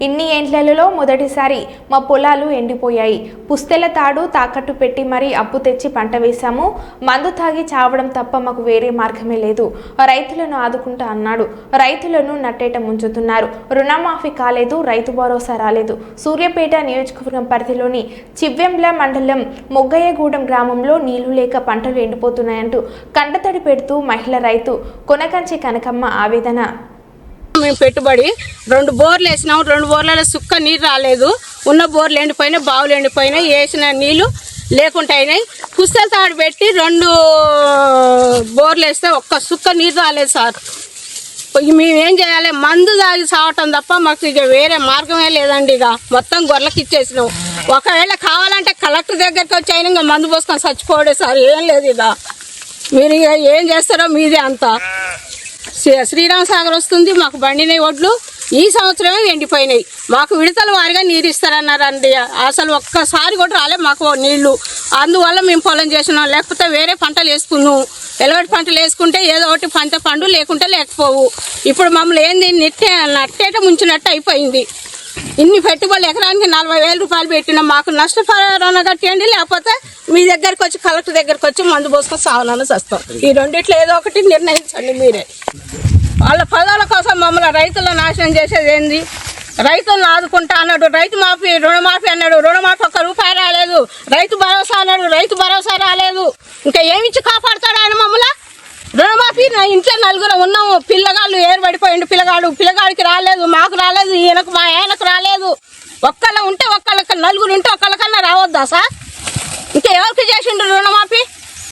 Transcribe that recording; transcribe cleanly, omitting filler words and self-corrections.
ఇన్ని ఏండ్లలో మొదటిసారి మా పొలాలు ఎండిపోయాయి. పుస్తెల తాడు తాకట్టు పెట్టి మరీ అప్పు తెచ్చి పంట వేశాము. మందు తాగి చావడం తప్ప మాకు వేరే మార్గమే లేదు. రైతులను ఆదుకుంటా అన్నాడు. రైతులను నట్టేట ముంచుతున్నారు. రుణమాఫీ కాలేదు, రైతు భరోసా రాలేదు. సూర్యాపేట నియోజకవర్గం పరిధిలోని చివ్వెంల మండలం మొగ్గయ్యగూడెం గ్రామంలో నీళ్లు లేక పంటలు ఎండిపోతున్నాయంటూ కంటతడి పెడుతూ మహిళ రైతు కొనకంచి కనకమ్మ ఆవేదన. మేము పెట్టుబడి 2 బోర్లు వేసినాం. 2 బోర్లలో సుక్క నీరు రాలేదు. ఉన్న బోర్లు ఎండిపోయినాయి, బావులు ఎండిపోయినాయి. వేసిన నీళ్లు లేకుండా అయినాయి. పుస్తల తాడు పెట్టి 2 బోర్లు వేస్తే ఒక్క సుక్క నీరు రాలేదు సార్. మేమేం చేయాలి? మందు తాగి సావటం తప్ప మాకు ఇక వేరే మార్గమే లేదండి. ఇక మొత్తం గొర్రెలకు ఇచ్చేసినాం. ఒకవేళ కావాలంటే కలెక్టర్ దగ్గరికి వచ్చి అయినా ఇంకా మందు పోసుకొని చచ్చిపోడే సార్. ఏం లేదు. ఇక మీరు ఇక ఏం చేస్తారో మీదే అంతా. శ్రీరామ్ సాగర్ వస్తుంది, మాకు బండినాయి ఒడ్లు. ఈ సంవత్సరమే ఎండిపోయినాయి. మాకు విడతల వారిగా నీరు ఇస్తారన్నారండి. అసలు ఒక్కసారి కూడా రాలే మాకు నీళ్లు. అందువల్ల మేము పొలం చేసినాం. లేకపోతే వేరే పంటలు వేసుకున్నాం. ఎలగటి పంటలు వేసుకుంటే ఏదో ఒకటి పంట పండు, లేకుంటే లేకపోవు. ఇప్పుడు మమ్మల్ని ఏంది నట్టేట ముంచినట్టు అయిపోయింది. ఇన్ని పెట్టుబడులు ఎకరానికి 40,000 రూపాయలు పెట్టినాం. మాకు నష్టపరిహారం కట్టేయండి, లేకపోతే మీ దగ్గరకు వచ్చి కలెక్టర్ దగ్గరకు వచ్చి మందు పోసుకొని సావనాన్ని వస్తాం. ఈ రెండిట్లో ఏదో ఒకటి నిర్ణయించండి మీరే. వాళ్ళ పదాల కోసం మమ్మల్ని రైతులను నాశనం చేసేది ఏంది? రైతులను ఆదుకుంటా అన్నాడు. రైతు మాఫీ, రుణమాఫీ అన్నాడు. రుణమాఫీ ₹1 రాలేదు. రైతు భరోసా అన్నాడు. రైతు భరోసా రాలేదు. ఇంకా ఏమిచ్చి కాపాడుతాడు ఆయన మమ్మల్ని? రుణమాఫీ నా ఇంట్లో 4 ఉన్నాము. పిల్లగాళ్ళు ఏర్పడిపోయిండు. పిల్లగాడికి రాలేదు, మాకు రాలేదు, ఈయనకు మా ఆయనకు రాలేదు. ఒక్కళ్ళ ఉంటే ఒక్కళ్ళకి, 4 ఉంటే ఒక్కళ్ళకన్నా రావద్దా సార్? ఇంకా ఎవరికి చేసిండు రుణమాఫీ?